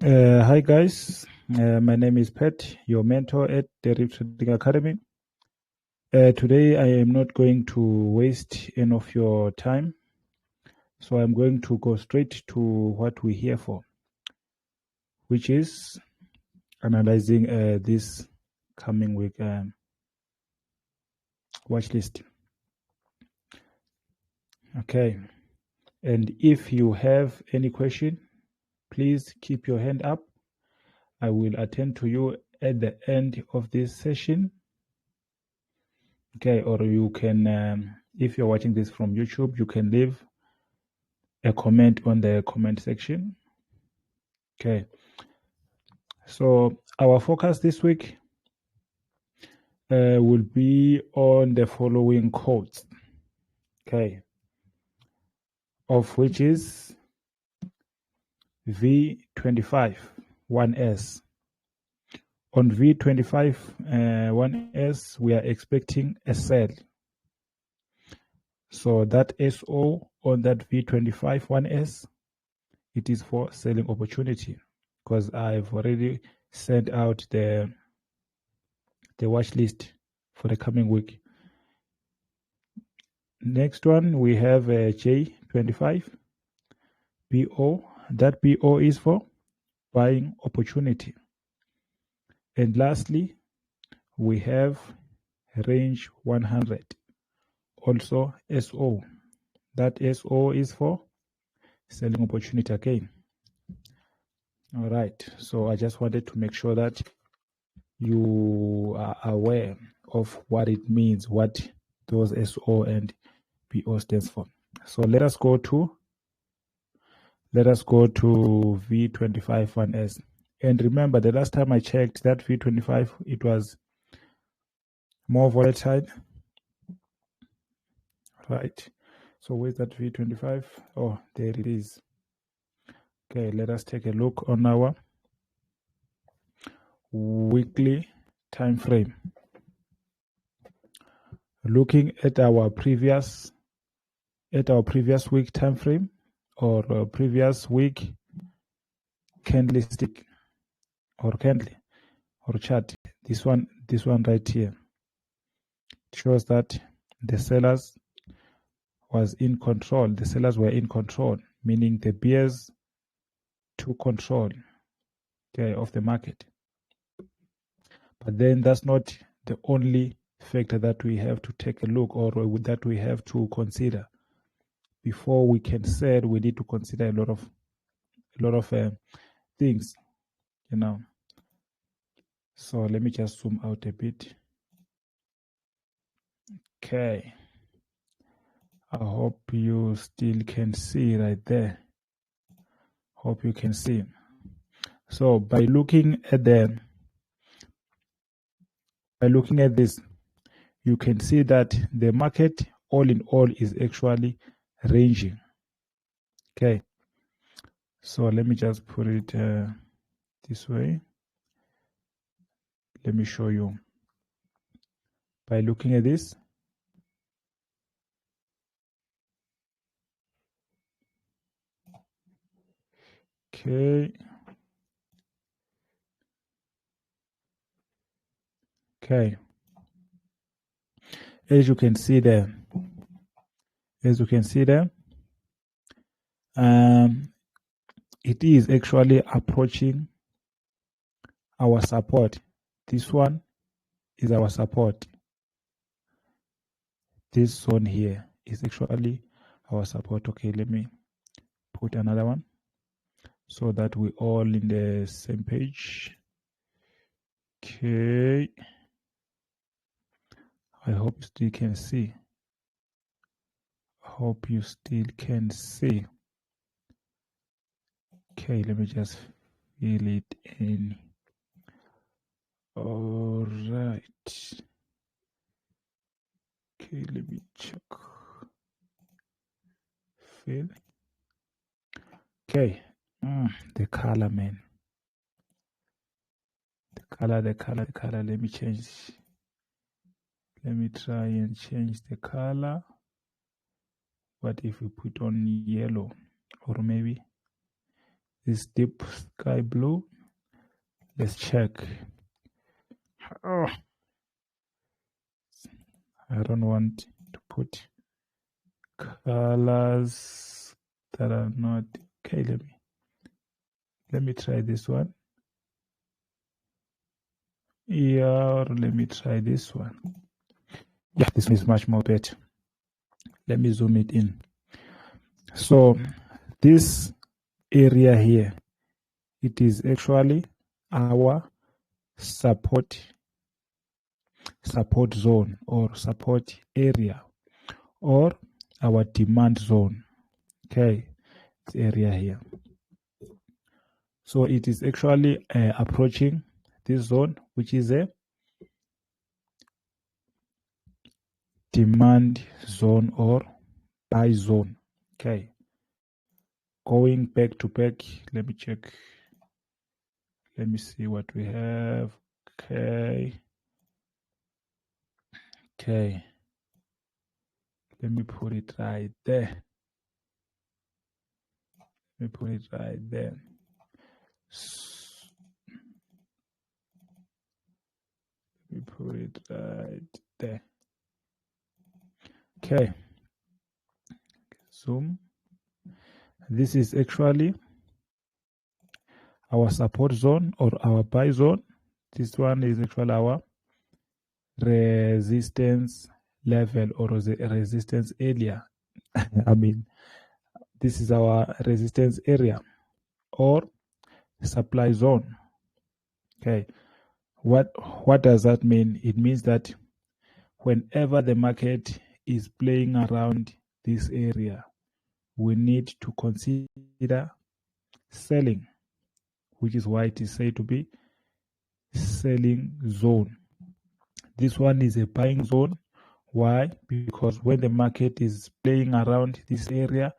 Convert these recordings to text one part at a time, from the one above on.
Hi guys, my name is Pat, your mentor at Deriv'S Trading Academy. Today I am not going to waste any of your time, so I'm going to go straight to what we're here for, which is analyzing this coming week watch list. Okay, and if you have any question, please keep your hand up. I will attend to you at the end of this session. Okay, or you can, if you're watching this from YouTube, you can leave a comment on the comment section. Okay, so our focus this week will be on the following codes. Okay, of which is V25 1S. On V25 1S, we are expecting a sell. So that SO on that V25 1S, it is for selling opportunity, because I've already sent out the watch list for the coming week. Next one, we have J25 BO. That BO is for buying opportunity. And lastly, we have range 100, also SO. That SO is for selling opportunity again. All right, so I just wanted to make sure that you are aware of what it means, what those SO and BO stands for. So let us go to V25 1S. And remember, the last time I checked that V25, it was more volatile. Right. So where's that V25? Oh, there it is. Okay, let us take a look on our weekly time frame. Looking at our previous week time frame, or previous week candlestick or candle or chart, this one right here, it shows that the sellers was in control. The sellers were in control, meaning the bears took control, okay, of the market. But then that's not the only factor that we have to take a look, or that we have to consider. Before we can sell, we need to consider a lot of things, you know. So let me just zoom out a bit. Okay, I hope you still can see right there. Hope you can see. So by looking at this, you can see that the market all in all is actually ranging. Okay, so let me just put it this way. Let me show you. By looking at this, okay, as you can see there, it is actually approaching our support. This one is our support. This zone here is actually our support. Okay, let me put another one so that we're all in the same page. Okay, I hope you still can see. Okay, let me just fill it in. All right. Okay, let me check. Fill. Okay. The color, man. The color. Let me change. Let me try and change the color. What if we put on yellow, or maybe this deep sky blue? Let's check. Oh, I don't want to put colors that are not okay. Let me try this one. Yeah, or let me try this one. Yeah, this one is much more better. Let me zoom it in. So this area here, it is actually our support zone or support area, or our demand zone. Okay, this area here. So it is actually approaching this zone, which is a demand zone or buy zone. Okay, going back to back, let me check. Let me see what we have. Okay, let me put it right there. Let me put it right there. Let me put it right there. Okay, zoom. This is actually our support zone or our buy zone. This one is actually our resistance level or the resistance area. I mean, this is our resistance area or supply zone. Okay, what does that mean? It means that whenever the market is playing around this area, we need to consider selling, which is why it is said to be selling zone. This one is a buying zone. Why? Because when the market is playing around this area,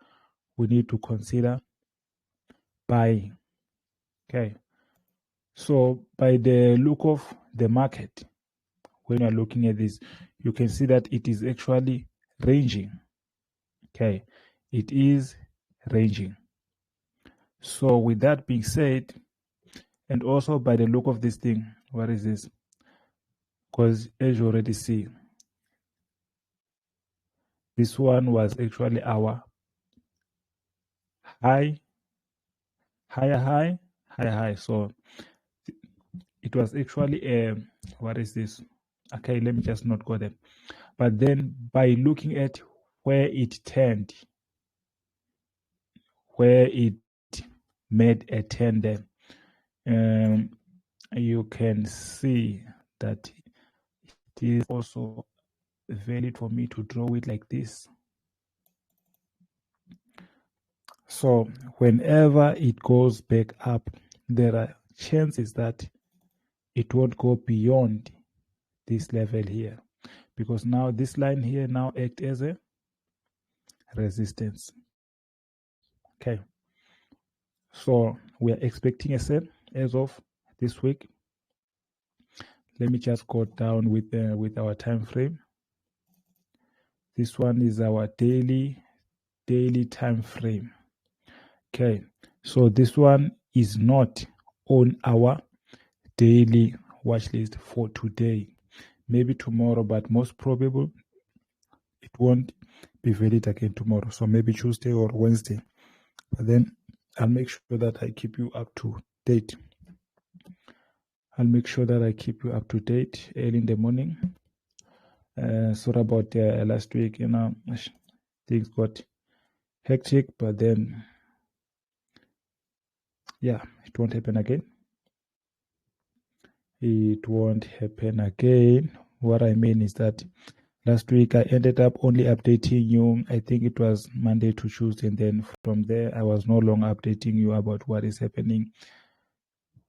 we need to consider buying. Okay. So by the look of the market, when you're looking at this, you can see that it is actually ranging. Okay. It is ranging. So with that being said, and also by the look of this thing, what is this? Because as you already see, this one was actually our higher high. So it was actually a, what is this? Okay, let me just not go there. But then by looking at where it turned, where it made a turn there, you can see that it is also valid for me to draw it like this. So whenever it goes back up, there are chances that it won't go beyond this level here, because now this line here now acts as a resistance. Okay, so we are expecting a sell as of this week. Let me just go down with our time frame. This one is our daily time frame. Okay, so this one is not on our daily watch list for today, maybe tomorrow, but most probable it won't be valid again tomorrow. So maybe Tuesday or Wednesday. But then I'll make sure that I keep you up to date. I'll make sure that I keep you up to date early in the morning. Sorry about last week, things got hectic, but then yeah, it won't happen again. It won't happen again. What I mean is that last week I ended up only updating you, I think it was Monday to Tuesday, and then from there I was no longer updating you about what is happening,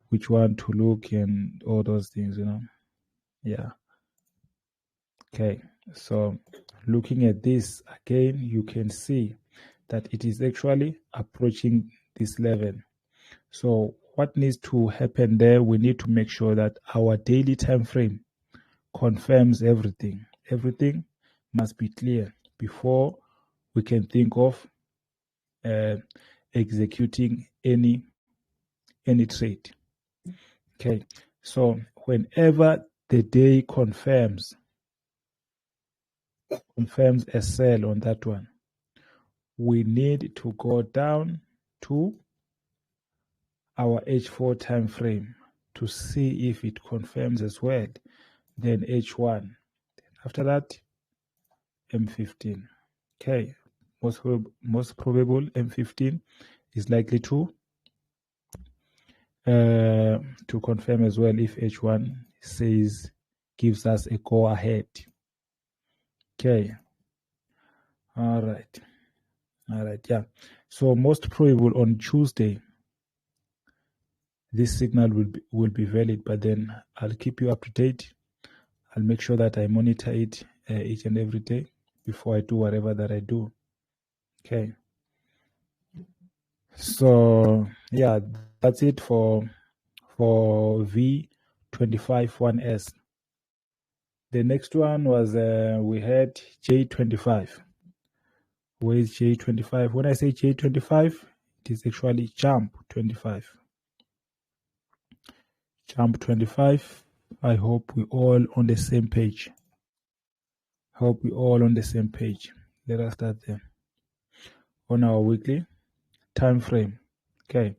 which one to look, and all those things, Yeah. Okay, so looking at this again, you can see that it is actually approaching this level. So what needs to happen there? We need to make sure that our daily time frame confirms everything. Everything must be clear before we can think of executing any trade. Okay, so whenever the day confirms a sell on that one, we need to go down to our H4 time frame to see if it confirms as well. Then H1. After that, M15. Okay, most probable M15 is likely to confirm as well if H1 gives us a go ahead. Okay. All right, yeah. So most probable on Tuesday, this signal will be valid, but then I'll keep you up to date. I'll make sure that I monitor it each and every day before I do whatever that I do. Okay. So yeah, that's it for V251S. The next one was we had J25. Where is J25? When I say J25, it is actually jump 25. Jump 25. I hope we all on the same page. Let us start there. On our weekly time frame. Okay.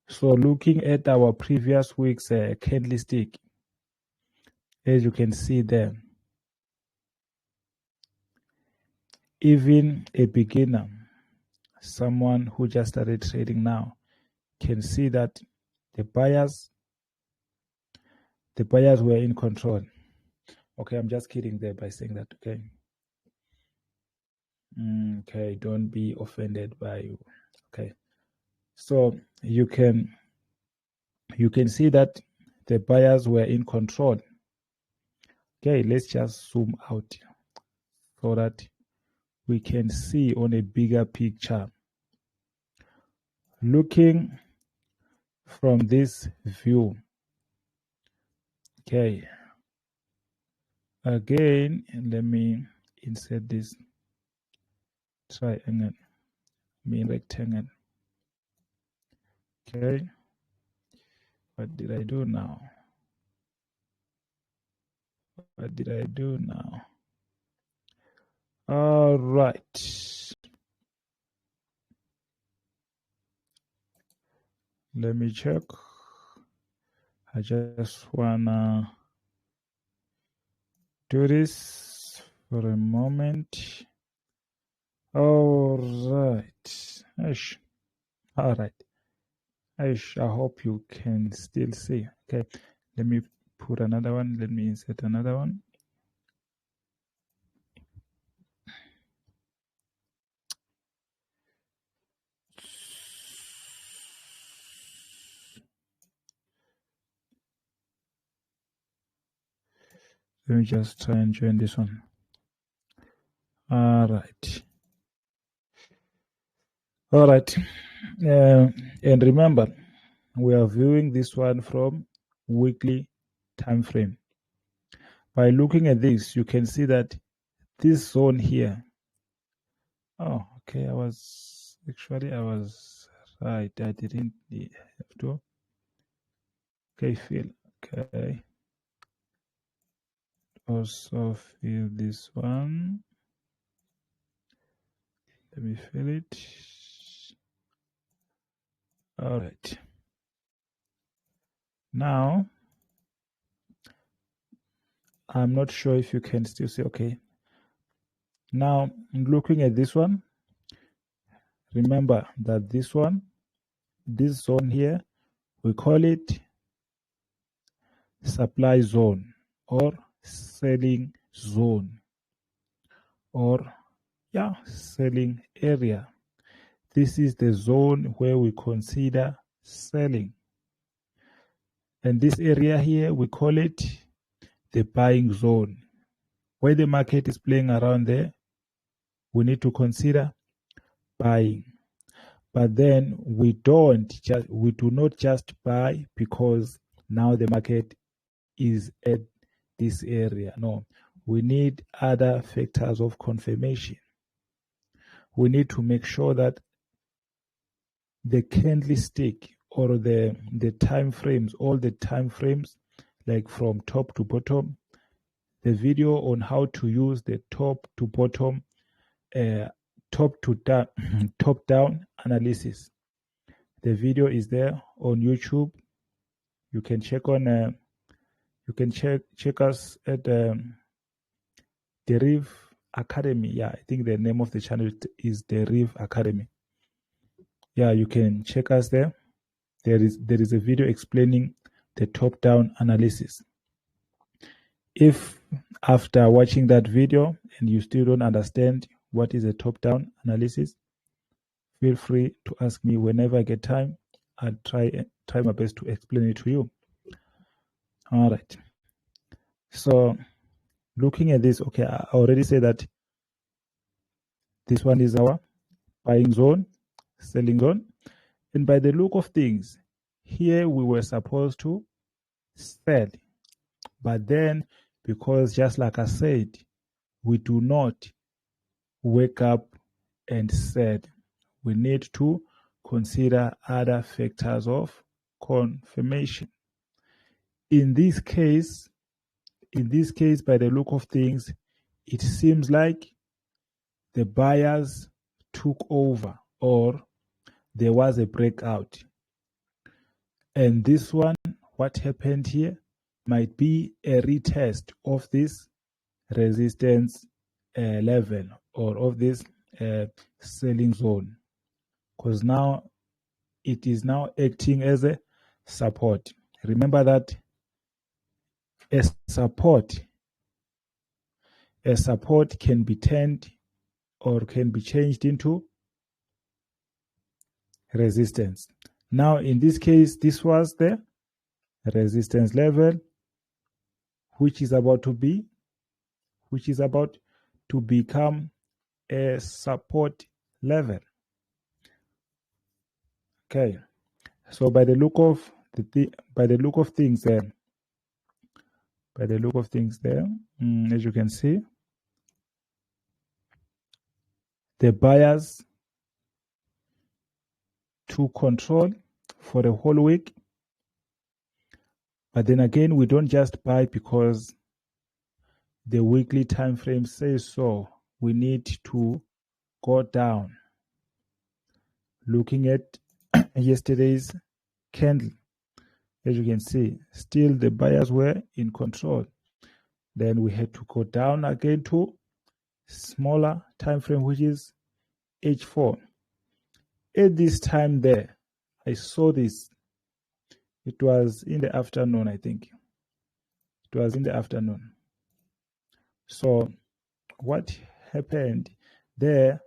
So looking at our previous week's candlestick, as you can see there, even a beginner, someone who just started trading now, can see that the buyers were in control. Okay, I'm just kidding there by saying that. Okay. Okay, don't be offended by you. Okay, so you can see that the buyers were in control. Okay, let's just zoom out so that we can see on a bigger picture. Looking from this view, okay, again, let me insert this triangle, rectangle. Okay, what did I do now? All right. Let me check. I just wanna do this for a moment. All right. All right. I hope you can still see. Okay. Let me put another one. Let me insert another one. Let me just try and join this one. All right. All right. And remember, we are viewing this one from weekly time frame. By looking at this, you can see that this zone here. Oh, okay. I was right. I didn't have to. Okay, fill. Okay. Also fill this one. Let me fill it. All right. Now, I'm not sure if you can still see. Okay. Now, looking at this one, remember that this zone here, we call it supply zone or selling zone or selling area. This is the zone where we consider selling. And this area here, we call it the buying zone. Where the market is playing around there, we need to consider buying. But then we do not just buy because now the market is at this area. No, we need other factors of confirmation. we need to make sure that the candlestick or the time frames, all the time frames, like from top to bottom, the video on how to use the top to bottom, top down analysis. The video is there on YouTube. You can check on. You can check us at Deriv'S Academy. Yeah, I think the name of the channel is Deriv'S Academy. Yeah, you can check us there. There is a video explaining the top-down analysis. If after watching that video and you still don't understand what is a top-down analysis, feel free to ask me whenever I get time. I'll try my best to explain it to you. All right. So looking at this, okay, I already said that this one is our buying zone, selling zone. And by the look of things, here we were supposed to sell. But then, because just like I said, we do not wake up and sell. We need to consider other factors of confirmation. In this case, by the look of things, it seems like the buyers took over or there was a breakout. And this one, what happened here, might be a retest of this resistance level or of this selling zone, because now it is now acting as a support. Remember that a support can be turned or can be changed into resistance. Now in this case, this was the resistance level which is about to become a support level. Okay, so by the look of things there, as you can see, the buyers took control for the whole week. But then again, we don't just buy because the weekly time frame says so. We need to go down. Looking at yesterday's candle, as you can see, still the buyers were in control. Then we had to go down again to smaller time frame, which is H4. At this time there, I saw this. It was in the afternoon, I think. It was in the afternoon. So what happened there,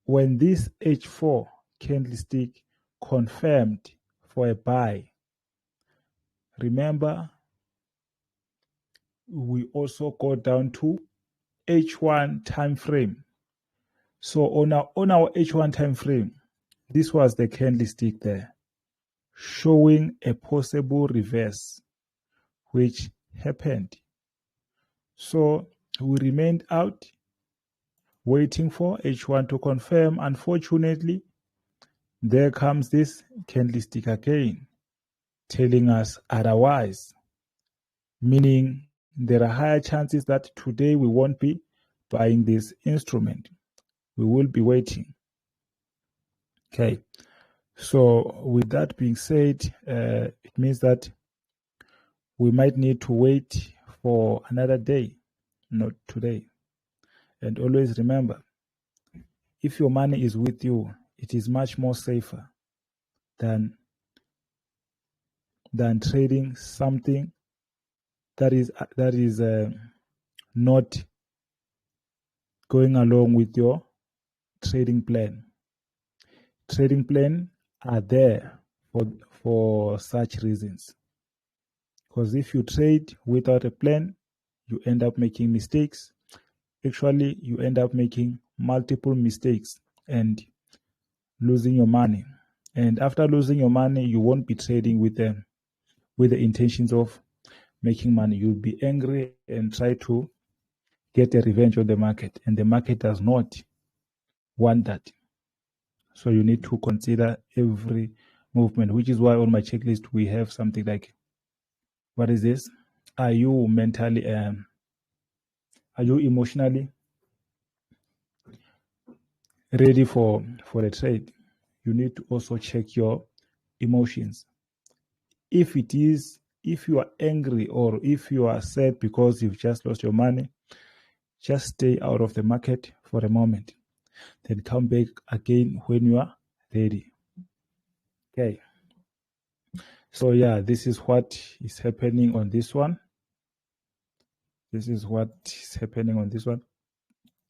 when this H4 candlestick confirmed for a buy, remember, we also go down to H1 time frame. So on our H1 time frame, this was the candlestick there, showing a possible reverse, which happened. So we remained out, waiting for H1 to confirm. Unfortunately, there comes this candlestick again, telling us otherwise, meaning there are higher chances that today we won't be buying this instrument. We will be waiting. Okay, so with that being said, it means that we might need to wait for another day, not today. And always remember, if your money is with you, it is much more safer than trading something that is not going along with your trading plan. Trading plan are there for such reasons. Because if you trade without a plan, you end up making mistakes. Actually, you end up making multiple mistakes and losing your money. And after losing your money, you won't be trading with the intentions of making money. You'll be angry and try to get a revenge on the market. And the market does not want that. So you need to consider every movement, which is why on my checklist we have something like, what is this? Are you mentally, are you emotionally ready for a trade? You need to also check your emotions. If you are angry or if you are sad because you've just lost your money, just stay out of the market for a moment, then come back again when you are ready. Okay. So yeah, this is what is happening on this one. This is what is happening on this one.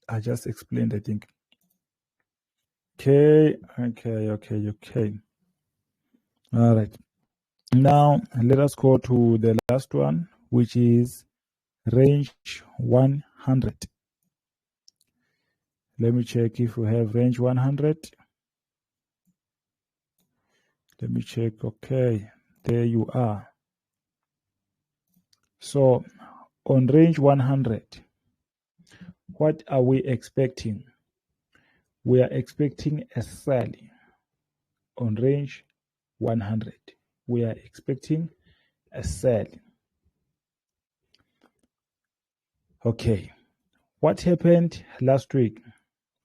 I just explained, I think. Okay. All right. Now let us go to the last one, which is range 100. Let me check if we have range 100. Let me check. Okay, there you are. So on range 100, what are we expecting? We are expecting a sell on range 100. We are expecting a sell. Okay, what happened last week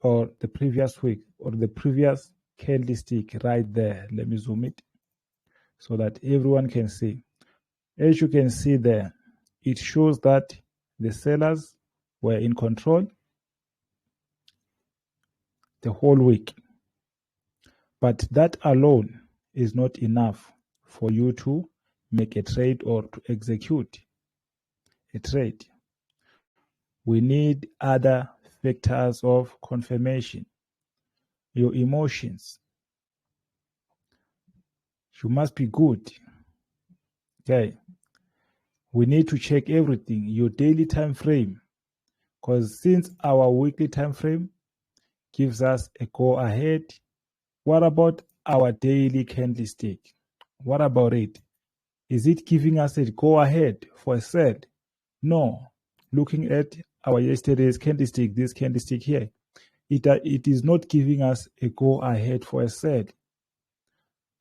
or the previous week or the previous candlestick right there? Let me zoom it so that everyone can see. As you can see there, it shows that the sellers were in control the whole week. But that alone is not enough for you to make a trade or to execute a trade. We need other factors of confirmation. Your emotions. You must be good. Okay. We need to check everything. Your daily time frame. Because since our weekly time frame gives us a go ahead, what about our daily candlestick? What about it? Is it giving us a go ahead for a sell? No. Looking at our yesterday's candlestick, this candlestick here, it is not giving us a go ahead for a sell.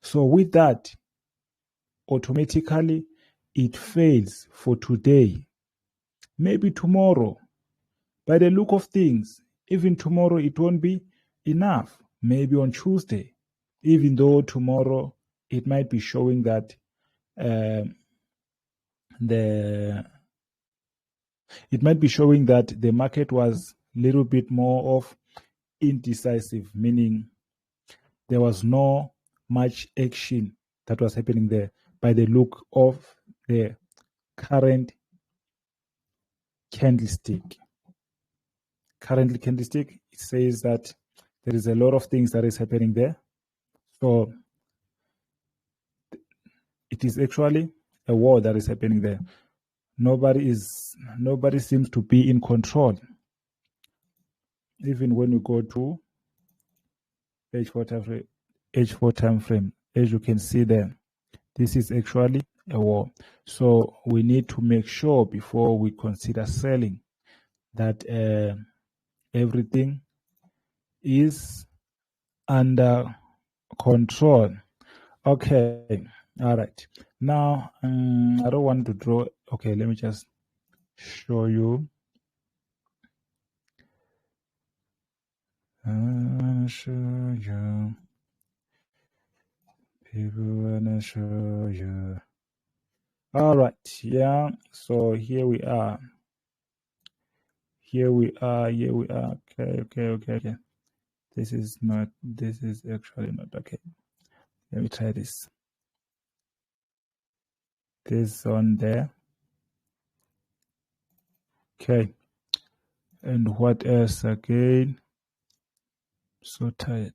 So with that, automatically it fails for today. Maybe tomorrow. By the look of things, even tomorrow it won't be enough. Maybe on Tuesday, even though tomorrow it might be showing that the market was a little bit more of indecisive, meaning there was no much action that was happening there by the look of the current candlestick. Currently candlestick, it says that there is a lot of things that is happening there. So it is actually a war that is happening there. Nobody seems to be in control. Even when we go to H4 time frame, as you can see there, this is actually a war. So we need to make sure before we consider selling that everything is under control. Okay, all right. Now, I don't want to draw. Okay, let me just show you. People wanna show you. All right, yeah. So here we are. Okay. This is actually not okay. Let me try this. This on there. Okay. And what else again? So tired.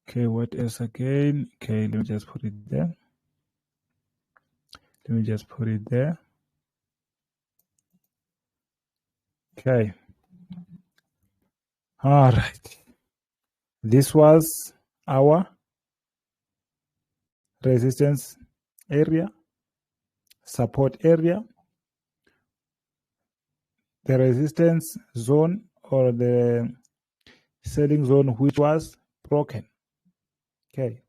Okay, what else again? Okay, let me just put it there. Okay. All right. This was our resistance area, support area, the resistance zone or the selling zone which was broken. Okay,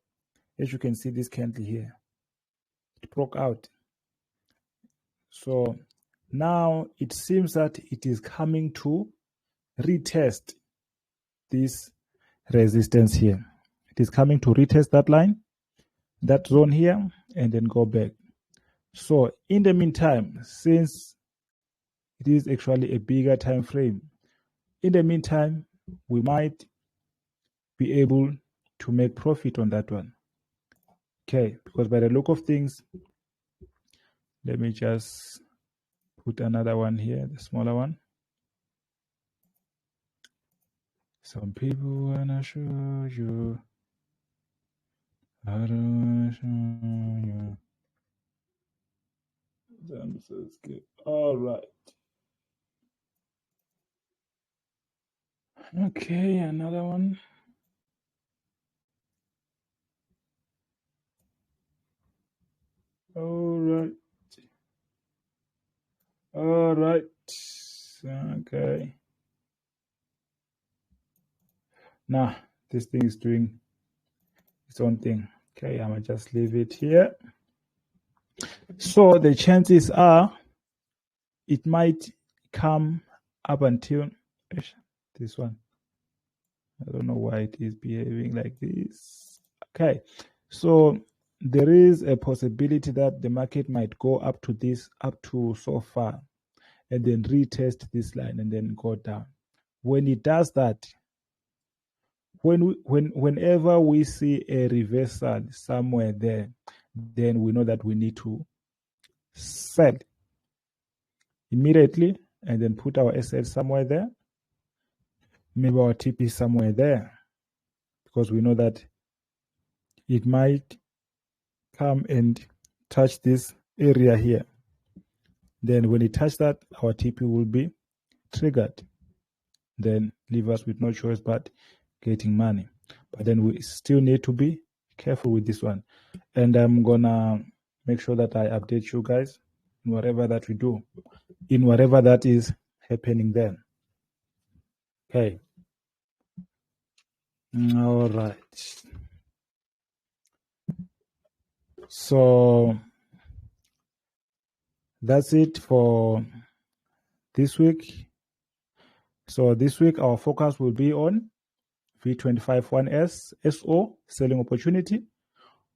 as you can see this candle here, it broke out. So now it seems that it is coming to retest this resistance here. It is coming to retest that line, that zone here, and then go back. So in the meantime, since it is actually a bigger time frame, in the meantime, we might be able to make profit on that one. Okay, because by the look of things, let me just put another one here, the smaller one. Some people wanna show you. I don't show you. I'm so scared. All right. Okay, another one. All right. All right. Okay. Now, this thing is doing its own thing. Okay, I'm gonna just leave it here. So the chances are it might come up until this one. I don't know why it is behaving like this. Okay, so there is a possibility that the market might go up to this, up to so far, and then retest this line and then go down. When it does that, whenever we see a reversal somewhere there, then we know that we need to sell immediately and then put our assets somewhere there, maybe our TP somewhere there, because we know that it might come and touch this area here. Then when it touches that, our TP will be triggered. Then leave us with no choice but getting money. But then we still need to be careful with this one. And I'm gonna make sure that I update you guys in whatever that we do, in whatever that is happening then. Okay. All right. So that's it for this week. So this week our focus will be on V25-1S SO selling opportunity,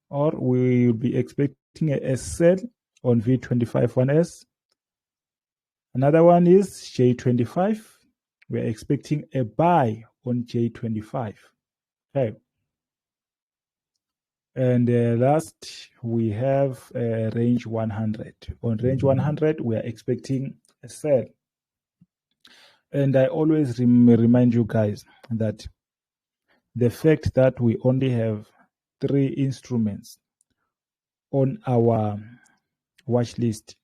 or we will be expecting a sell on V25-1S. Another one is J25. We're expecting a buy on J25. Okay. And last, we have range 100. On range 100, we are expecting a sell. And I always remind you guys that the fact that we only have 3 instruments on our watch list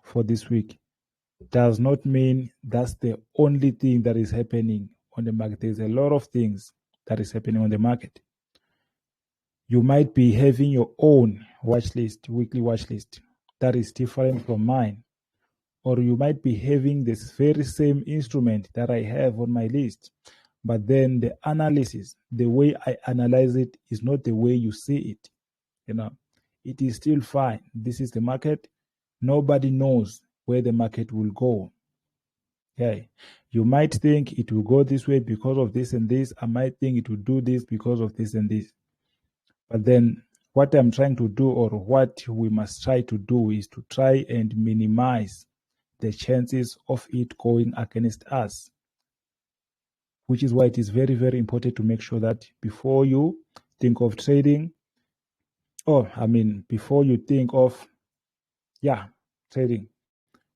for this week does not mean that's the only thing that is happening on the market. There's a lot of things that is happening on the market. You might be having your own watch list, weekly watch list, that is different from mine. Or you might be having this very same instrument that I have on my list, but then the analysis, the way I analyze it is not the way you see it. You know, it is still fine. This is the market. Nobody knows where the market will go. Okay. You might think it will go this way because of this and this. I might think it will do this because of this and this. But then what I'm trying to do, or what we must try to do, is to try and minimize the chances of it going against us, which is why it is very, very important to make sure that before you think of trading, before you think of, trading,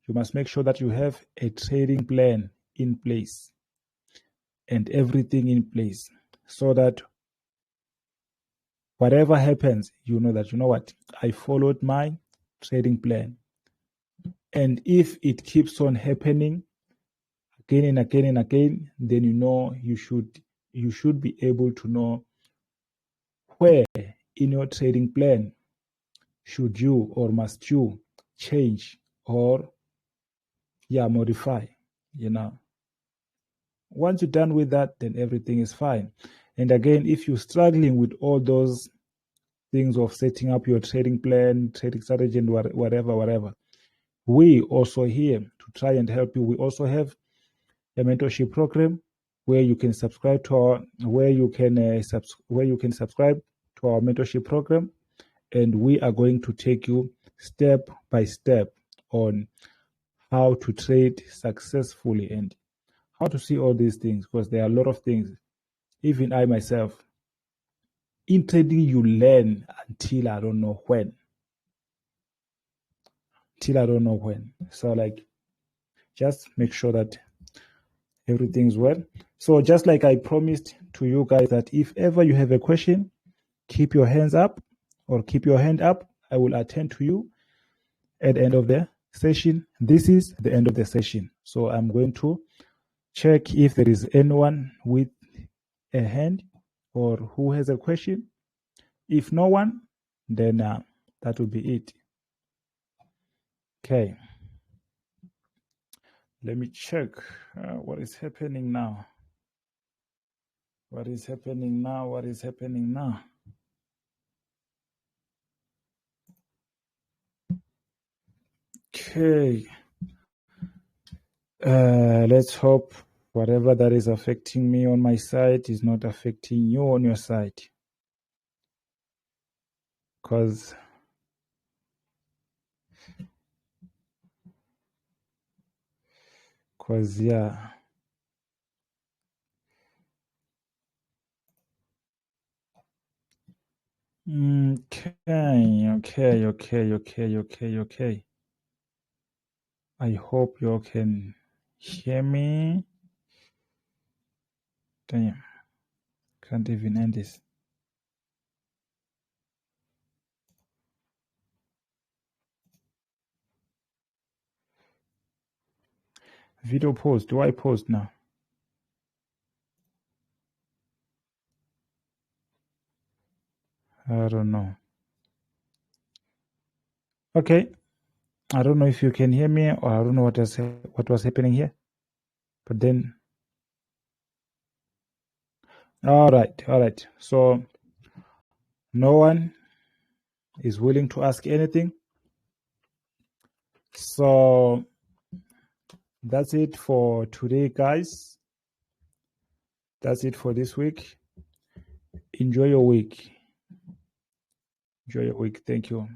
you must make sure that you have a trading plan in place and everything in place, so that whatever happens, you know that, you know what, I followed my trading plan. And if it keeps on happening again and again and again, then you know you should be able to know where in your trading plan should you or must you change or modify, you know. Once you're done with that, then everything is fine. And again, if you're struggling with all those things of setting up your trading plan, trading strategy, and whatever, we also here to try and help you. We also have a mentorship program where you can subscribe to our subscribe to our mentorship program, and we are going to take you step by step on how to trade successfully and how to see all these things, because there are a lot of things. Even I myself, in trading, you learn until I don't know when. So like, just make sure that everything's well. So just like I promised to you guys that if ever you have a question, keep your hands up or keep your hand up. I will attend to you at the end of the session. This is the end of the session. So I'm going to check if there is anyone with a hand or who has a question. If no one, then that will be it. Okay. Let me check what is happening now. What is happening now? Okay. Let's hope whatever that is affecting me on my side is not affecting you on your side. Because yeah. Okay. I hope you all can hear me. Damn. Can't even end this. Video post. Do I post now? I don't know. Okay. I don't know if you can hear me, or I don't know what was happening here. But then, all right. So no one is willing to ask anything. So that's it for today, guys. That's it for this week. Enjoy your week. Thank you.